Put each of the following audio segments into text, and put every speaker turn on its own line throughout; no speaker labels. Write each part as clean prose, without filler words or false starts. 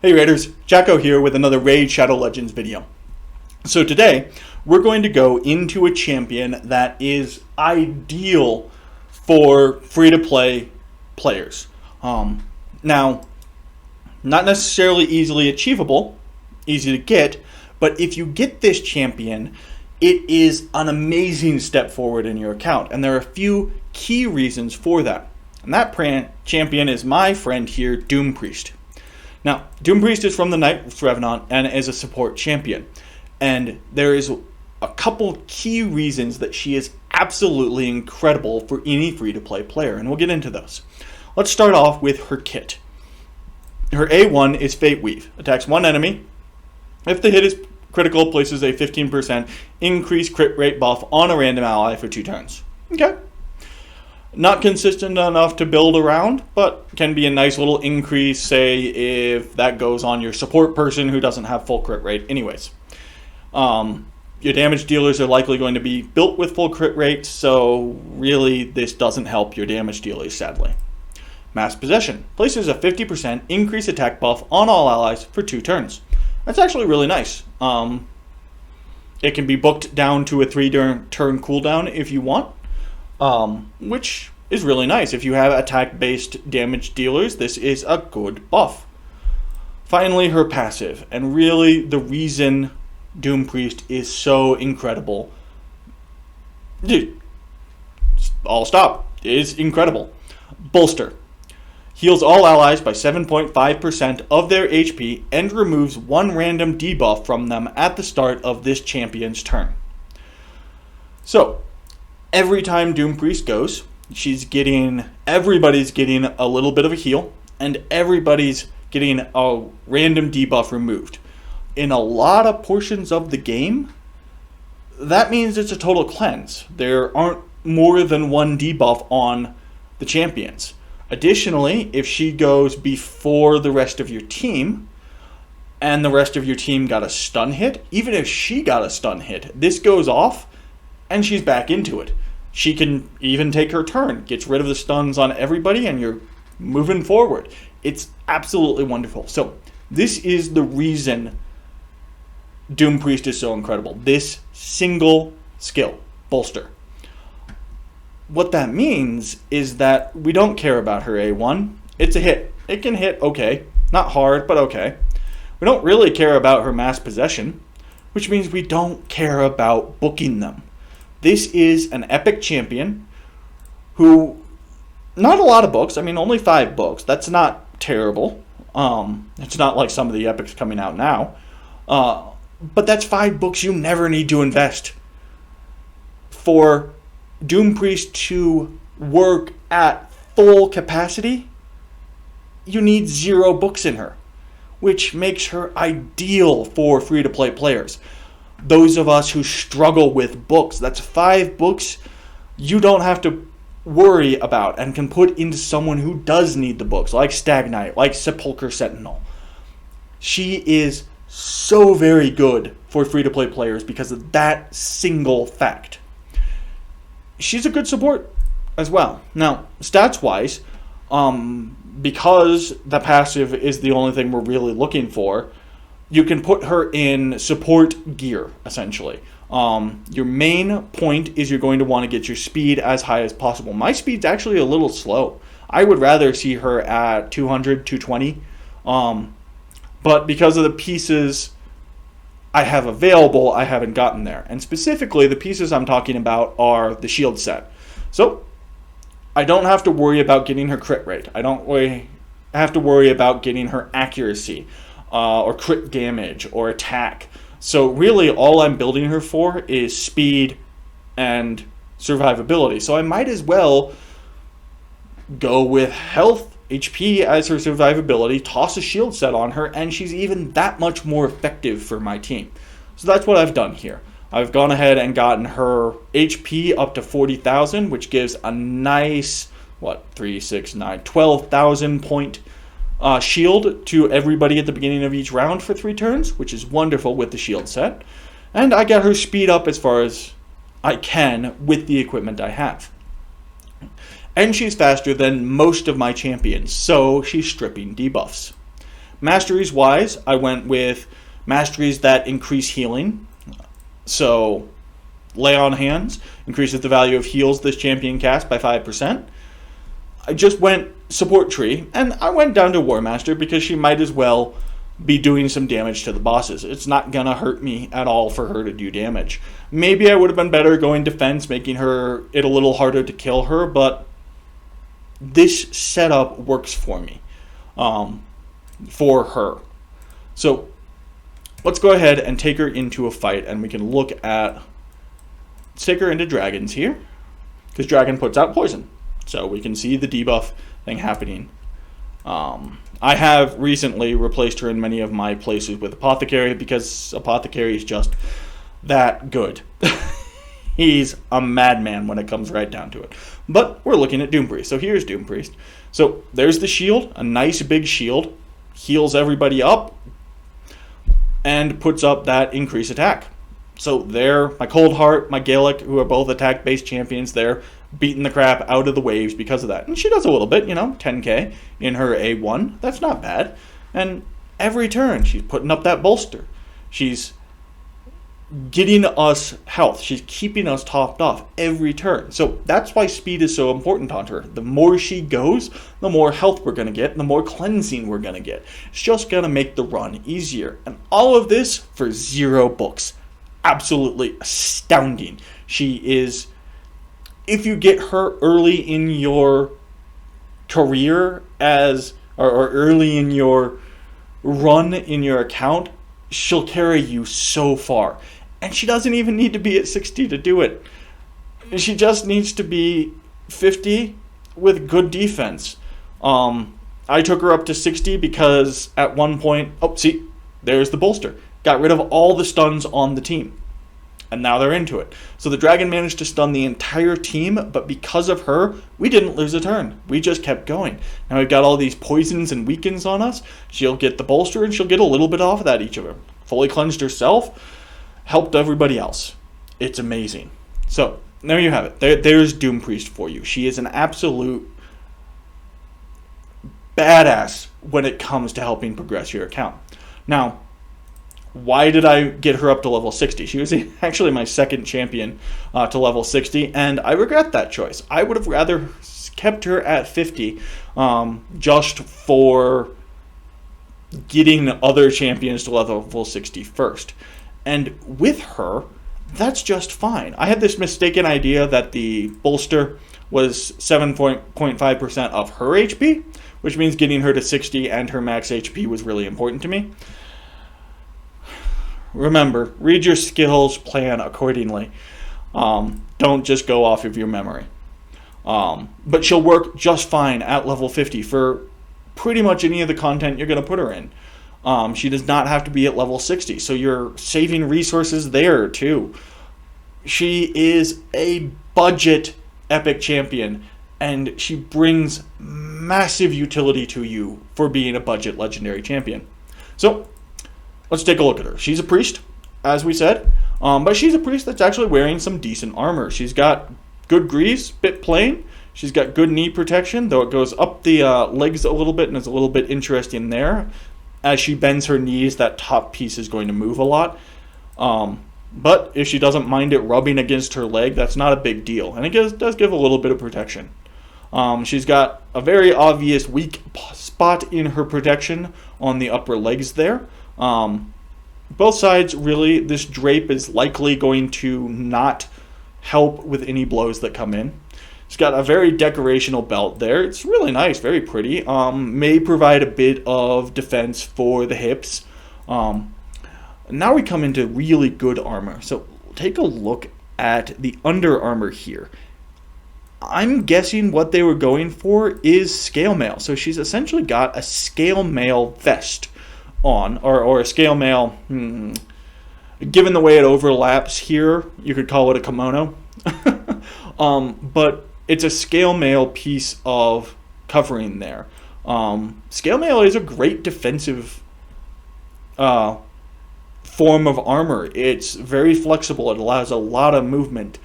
Hey Raiders, Jacko here with another Raid Shadow Legends video. So today, we're going to go into a champion that is ideal for free-to-play players. Now, not necessarily easily achievable, easy to get, but if you get this champion, it is an amazing step forward in your account. And there are a few key reasons for that. And that champion is my friend here, Doompriest. Now, Doompriest is from the Knights Revenant and is a support champion. And there is a couple key reasons that she is absolutely incredible for any free-to-play player, and we'll get into those. Let's start off with her kit. Her A1 is Fate Weave. Attacks one enemy. If the hit is critical, places a 15% increased crit rate buff on a random ally for 2 turns. Okay. Not consistent enough to build around, but can be a nice little increase, say, if that goes on your support person who doesn't have full crit rate anyways. Your damage dealers are likely going to be built with full crit rate, so really this doesn't help your damage dealers, sadly. Mass Possession. Places a 50% increased attack buff on all allies for 2 turns. That's actually really nice. It can be booked down to a 3-turn cooldown if you want. Which is really nice. If you have attack-based damage dealers, this is a good buff. Finally, her passive, and really the reason Doompriest is so incredible. Dude, I'll stop. It is incredible. Bolster. Heals all allies by 7.5% of their HP and removes 1 random debuff from them at the start of this champion's turn. So, every time Doompriest goes, everybody's getting a little bit of a heal, and everybody's getting a random debuff removed. In a lot of portions of the game, that means it's a total cleanse. There aren't more than 1 debuff on the champions. Additionally, if she goes before the rest of your team, and the rest of your team got a stun hit, even if she got a stun hit, this goes off, and she's back into it. She can even take her turn, gets rid of the stuns on everybody, and you're moving forward. It's absolutely wonderful. So, this is the reason Doompriest is so incredible. This single skill, Bolster. What that means is that we don't care about her A1. It's a hit. It can hit okay. Not hard, but okay. We don't really care about her Mass Possession, which means we don't care about booking them. This is an epic champion who, not a lot of books, I mean only 5 books. That's not terrible. It's not like some of the epics coming out now. But that's 5 books you never need to invest. For Doompriest to work at full capacity, you need 0 books in her, which makes her ideal for free-to-play players. Those of us who struggle with books, that's 5 books you don't have to worry about and can put into someone who does need the books, like Stag Knight, like Sepulchre Sentinel. She is so very good for free-to-play players because of that single fact. She's a good support as well. Now, stats-wise, because the passive is the only thing we're really looking for, you can put her in support gear, essentially. Your main point is you're going to want to get your speed as high as possible. My speed's actually a little slow. I would rather see her at 200, 220. But because of the pieces I have available, I haven't gotten there. And specifically, the pieces I'm talking about are the shield set. So, I don't have to worry about getting her crit rate. I don't have to worry about getting her accuracy, or crit damage, or attack. So really, all I'm building her for is speed and survivability. So I might as well go with health, HP as her survivability, toss a shield set on her, and she's even that much more effective for my team. So that's what I've done here. I've gone ahead and gotten her HP up to 40,000, which gives a nice, 3, 6, 9, 12,000 point shield to everybody at the beginning of each round for 3 turns, which is wonderful with the shield set. And I got her speed up as far as I can with the equipment I have. And she's faster than most of my champions, so she's stripping debuffs. Masteries wise, I went with masteries that increase healing. So, Lay on Hands increases the value of heals this champion casts by 5%. I just went support tree, and I went down to War Master because she might as well be doing some damage to the bosses. It's not gonna hurt me at all for her to do damage. Maybe I would have been better going defense, making it a little harder to kill her, but this setup works for me, for her. So let's go ahead and take her into a fight, and we can look at, let's take her into dragons here, because dragon puts out poison. So we can see the debuff thing happening. I have recently replaced her in many of my places with Apothecary because Apothecary is just that good. He's a madman when it comes right down to it. But we're looking at Doompriest. So here's Doompriest. So there's the shield, a nice big shield. Heals everybody up and puts up that increased attack. So there, my Cold Heart, my Gaelic, who are both attack-based champions, they're beating the crap out of the waves because of that. And she does a little bit, 10k in her A1. That's not bad. And every turn, she's putting up that bolster. She's getting us health. She's keeping us topped off every turn. So that's why speed is so important on her. The more she goes, the more health we're going to get, the more cleansing we're going to get. It's just going to make the run easier. And all of this for 0 books. Absolutely astounding. She is, if you get her early in your career or early in your run in your account, she'll carry you so far. And she doesn't even need to be at 60 to do it. She just needs to be 50 with good defense. I took her up to 60 because at one point, there's the bolster. Got rid of all the stuns on the team. And now they're into it. So the dragon managed to stun the entire team, but because of her, we didn't lose a turn. We just kept going. Now we've got all these poisons and weakens on us. She'll get the bolster, and she'll get a little bit off of that, each of them. Fully cleansed herself, helped everybody else. It's amazing. So, there you have it. There's Doompriest for you. She is an absolute badass when it comes to helping progress your account. Now, why did I get her up to level 60? She was actually my second champion to level 60, and I regret that choice. I would have rather kept her at 50 just for getting other champions to level 60 first. And with her, that's just fine. I had this mistaken idea that the bolster was 7.5% of her HP, which means getting her to 60 and her max HP was really important to me. Remember, read your skills, plan accordingly. Don't just go off of your memory. But she'll work just fine at level 50 for pretty much any of the content you're going to put her in. She does not have to be at level 60, so you're saving resources there too. She is a budget epic champion, and she brings massive utility to you for being a budget legendary champion. So, let's take a look at her. She's a priest, as we said, but she's a priest that's actually wearing some decent armor. She's got good greaves, bit plain. She's got good knee protection, though it goes up the legs a little bit and is a little bit interesting there. As she bends her knees, that top piece is going to move a lot. But if she doesn't mind it rubbing against her leg, that's not a big deal. And it does give a little bit of protection. She's got a very obvious weak spot in her protection on the upper legs there. Both sides, really, this drape is likely going to not help with any blows that come in. It's got a very decorational belt there. It's really nice, very pretty. May provide a bit of defense for the hips. Now we come into really good armor. So take a look at the under armor here. I'm guessing what they were going for is scale mail. So she's essentially got a scale mail vest on, or a scale mail, given the way it overlaps here, you could call it a kimono. But it's a scale mail piece of covering there. Scale mail is a great defensive form of armor. It's very flexible. It allows a lot of movement.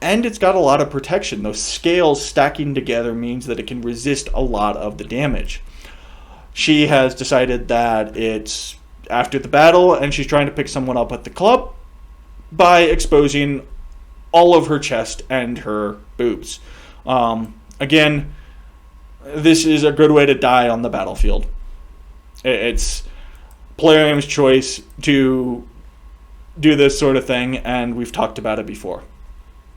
And it's got a lot of protection. Those scales stacking together means that it can resist a lot of the damage. she has decided that it's after the battle, and she's trying to pick someone up with the club by exposing all of her chest and her boobs. Again, this is a good way to die on the battlefield. It's player aim's choice to do this sort of thing, and we've talked about it before.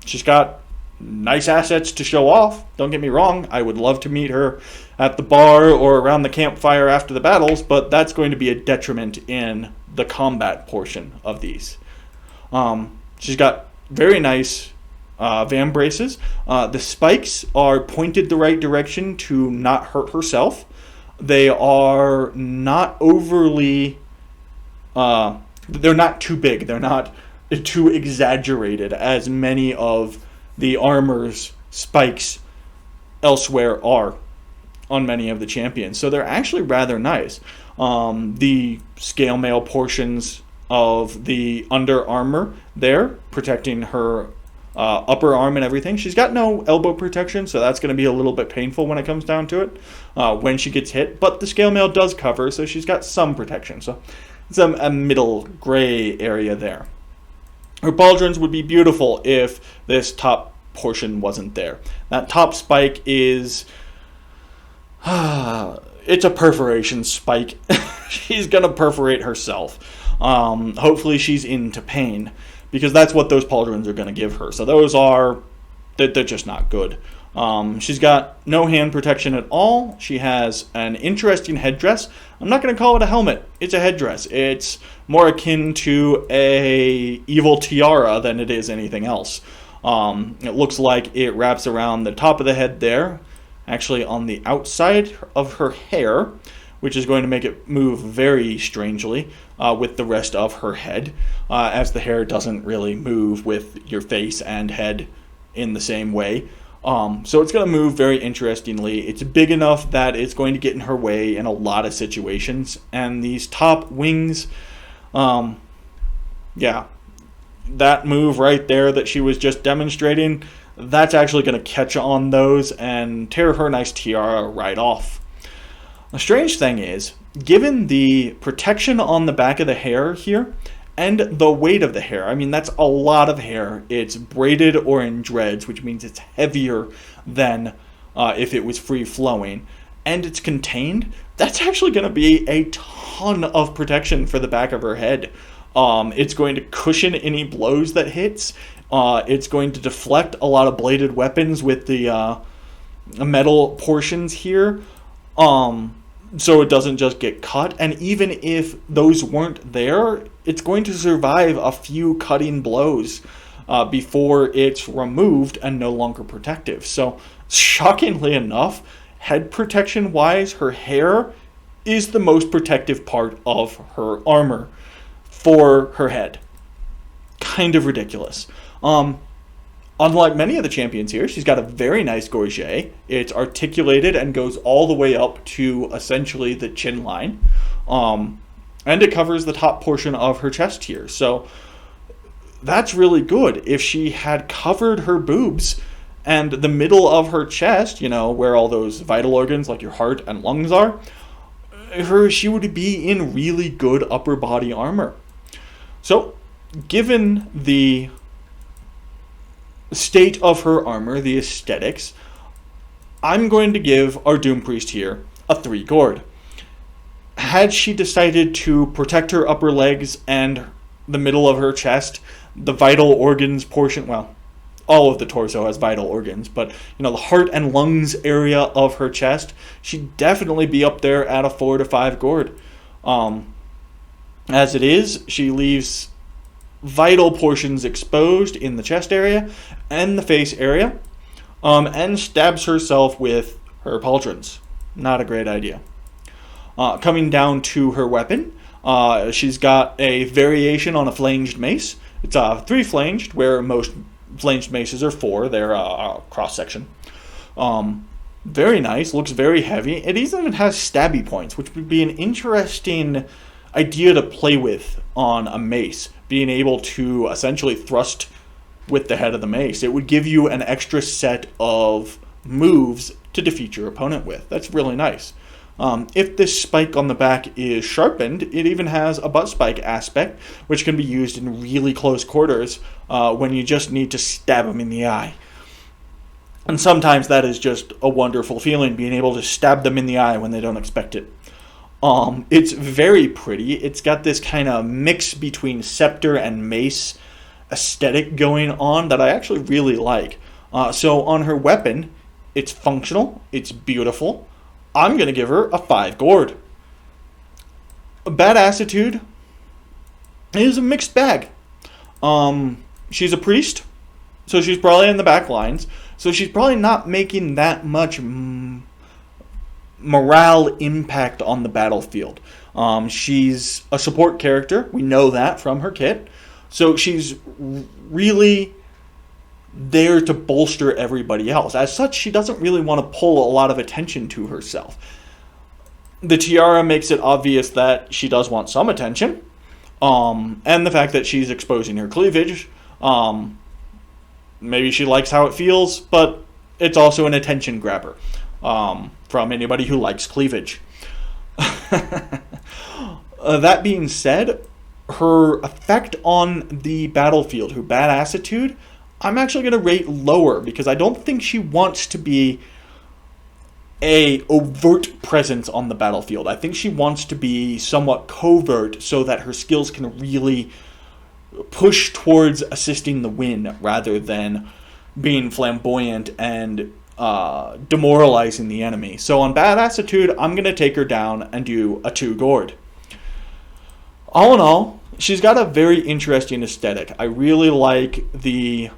She's got nice assets to show off. Don't get me wrong, I would love to meet her at the bar or around the campfire after the battles, but that's going to be a detriment in the combat portion of these. She's got very nice van braces. The spikes are pointed the right direction to not hurt herself. They are not overly... they're not too big. They're not too exaggerated as many of the armor's spikes elsewhere are on many of the champions. So they're actually rather nice. The scale mail portions of the under armor there, protecting her upper arm and everything. She's got no elbow protection, so that's going to be a little bit painful when it comes down to it when she gets hit. But the scale mail does cover, so she's got some protection. So it's a middle gray area there. Her pauldrons would be beautiful if this top portion wasn't there. That top spike is... it's a perforation spike. She's going to perforate herself. Hopefully she's into pain, because that's what those pauldrons are going to give her. So those are... they're just not good. She's got no hand protection at all. She has an interesting headdress. I'm not going to call it a helmet. It's a headdress. It's more akin to a evil tiara than it is anything else. It looks like it wraps around the top of the head there, actually on the outside of her hair, which is going to make it move very strangely with the rest of her head, as the hair doesn't really move with your face and head in the same way. So it's going to move very interestingly. It's big enough that it's going to get in her way in a lot of situations. And these top wings, yeah, that move right there that she was just demonstrating, that's actually going to catch on those and tear her nice tiara right off. The strange thing is, given the protection on the back of the hair here, and the weight of the hair, I mean, that's a lot of hair. It's braided or in dreads, which means it's heavier than if it was free-flowing. And it's contained. That's actually going to be a ton of protection for the back of her head. It's going to cushion any blows that hits. It's going to deflect a lot of bladed weapons with the metal portions here. So it doesn't just get cut. And even if those weren't there, it's going to survive a few cutting blows before it's removed and no longer protective. So shockingly enough, head protection wise, her hair is the most protective part of her armor for her head. Kind of ridiculous. Unlike many of the champions here, she's got a very nice gorget. It's articulated and goes all the way up to essentially the chin line. And it covers the top portion of her chest here. So that's really good. If she had covered her boobs and the middle of her chest, you know, where all those vital organs like your heart and lungs are, she would be in really good upper body armor. So given the state of her armor, the aesthetics, I'm going to give our Doompriest here a 3 gourd. Had she decided to protect her upper legs and the middle of her chest, the vital organs portion, well, all of the torso has vital organs, but you know, the heart and lungs area of her chest, she'd definitely be up there at a 4 to 5 gourd. As it is, she leaves vital portions exposed in the chest area and the face area, and stabs herself with her pauldrons. Not a great idea. Coming down to her weapon, she's got a variation on a flanged mace. It's 3 flanged, where most flanged maces are 4. They're cross-section. Very nice, looks very heavy. It even has stabby points, which would be an interesting idea to play with on a mace, being able to essentially thrust with the head of the mace. It would give you an extra set of moves to defeat your opponent with. That's really nice. If this spike on the back is sharpened, it even has a butt spike aspect, which can be used in really close quarters when you just need to stab them in the eye. And sometimes that is just a wonderful feeling, being able to stab them in the eye when they don't expect it. It's very pretty. It's got this kind of mix between scepter and mace aesthetic going on that I actually really like. So on her weapon, it's functional, it's beautiful. I'm going to give her a 5 gourd. Badassitude is a mixed bag. She's a priest, so she's probably in the back lines. So she's probably not making that much morale impact on the battlefield. She's a support character. We know that from her kit. So she's really there to bolster everybody else. As such, she doesn't really want to pull a lot of attention to herself. The tiara makes it obvious that she does want some attention. And the fact that she's exposing her cleavage. Maybe she likes how it feels, but it's also an attention grabber from anybody who likes cleavage. That being said, her effect on the battlefield, her badassitude, I'm actually going to rate lower because I don't think she wants to be a overt presence on the battlefield. I think she wants to be somewhat covert so that her skills can really push towards assisting the win rather than being flamboyant and demoralizing the enemy. So on badassitude, I'm going to take her down and do a 2 gourd. All in all, she's got a very interesting aesthetic. I really like the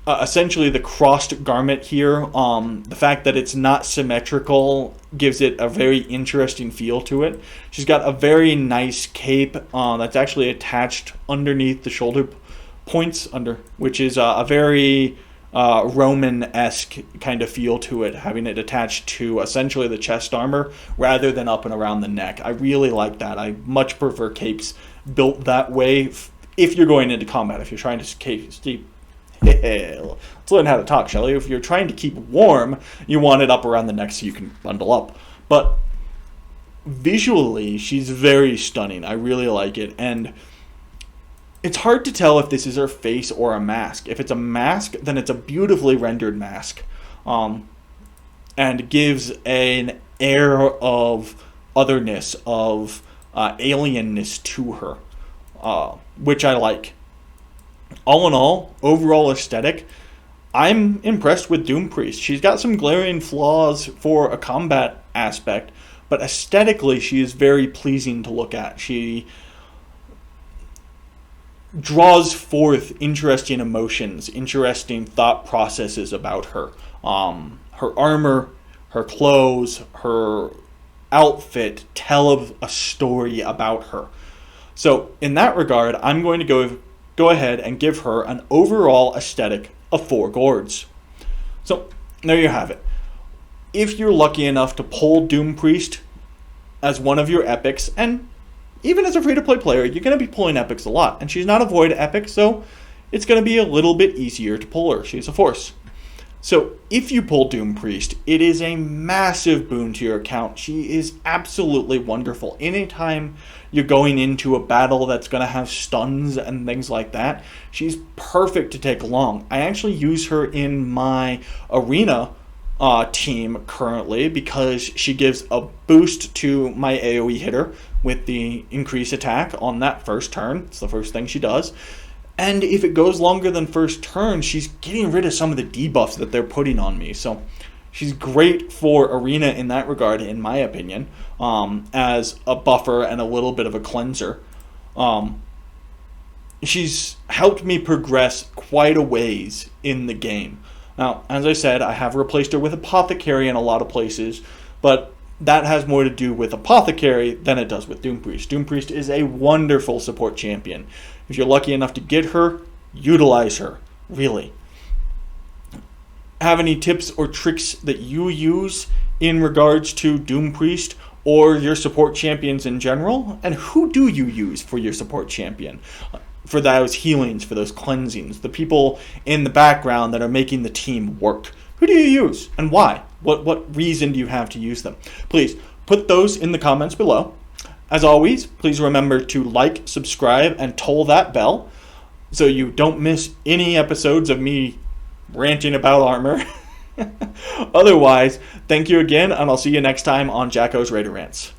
essentially the crossed garment here. The fact that it's not symmetrical gives it a very interesting feel to it. She's got a very nice cape that's actually attached underneath the shoulder points, which is a very Roman-esque kind of feel to it, having it attached to essentially the chest armor rather than up and around the neck. I really like that. I much prefer capes built that way if you're going into combat. If you're trying to let's learn how to talk, shall we? If you're trying to keep warm, you want it up around the neck so you can bundle up. But visually, she's very stunning. I really like it. And it's hard to tell if this is her face or a mask. If it's a mask, then it's a beautifully rendered mask. And gives an air of otherness, of alienness to her, which I like. All in all, overall aesthetic, I'm impressed with Doompriest. She's got some glaring flaws for a combat aspect, but aesthetically she is very pleasing to look at. She draws forth interesting emotions, interesting thought processes about her. Her armor, her clothes, her outfit tell a story about her. So in that regard, I'm going to go ahead and give her an overall aesthetic of 4 gourds. So there you have it. If you're lucky enough to pull Doompriest as one of your epics, and even as a free-to-play player, you're going to be pulling epics a lot, and she's not a void epic, so it's going to be a little bit easier to pull her. She's a force. So if you pull Doompriest, it is a massive boon to your account. She is absolutely wonderful. Anytime you're going into a battle that's going to have stuns and things like that, she's perfect to take along. I actually use her in my arena team currently because she gives a boost to my AoE hitter with the increased attack on that first turn. It's the first thing she does. And if it goes longer than first turn, she's getting rid of some of the debuffs that they're putting on me. So she's great for arena in that regard, in my opinion, as a buffer and a little bit of a cleanser. She's helped me progress quite a ways in the game. Now, as I said, I have replaced her with Apothecary in a lot of places, but that has more to do with Apothecary than it does with Doompriest. Doompriest is a wonderful support champion. If you're lucky enough to get her, utilize her, really. Have any tips or tricks that you use in regards to Doompriest or your support champions in general? And who do you use for your support champion? For those healings, for those cleansings, the people in the background that are making the team work. Who do you use and why? What reason do you have to use them? Please put those in the comments below. As always, please remember to like, subscribe, and toll that bell so you don't miss any episodes of me ranting about armor. Otherwise, thank you again, and I'll see you next time on Jacko's Raider Rants.